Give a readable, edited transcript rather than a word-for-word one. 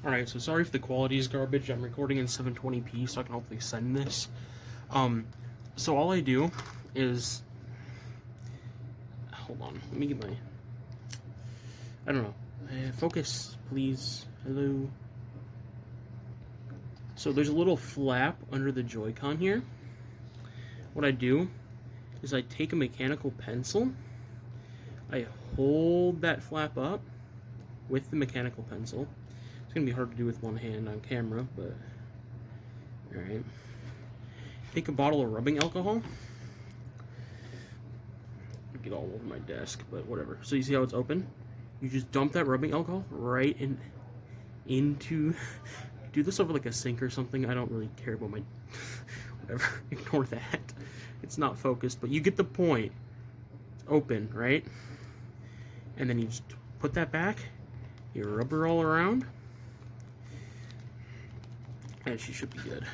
Alright, so sorry if the quality is garbage. I'm recording in 720p, so I can hopefully send this. So all I do is... Hold on, let me get my... I don't know. Focus, please. Hello. So there's a little flap under the Joy-Con here. What I do is I take a mechanical pencil, I hold that flap up with the mechanical pencil. It's going to be hard to do with one hand on camera, but alright. Take a bottle of rubbing alcohol. Get all over my desk, but whatever. So you see how it's open? You just dump that rubbing alcohol right into... Do this over like a sink or something. I don't really care about my... whatever. Ignore that. It's not focused, but you get the point. It's open, right? And then you just put that back. You rub her all around. And she should be good.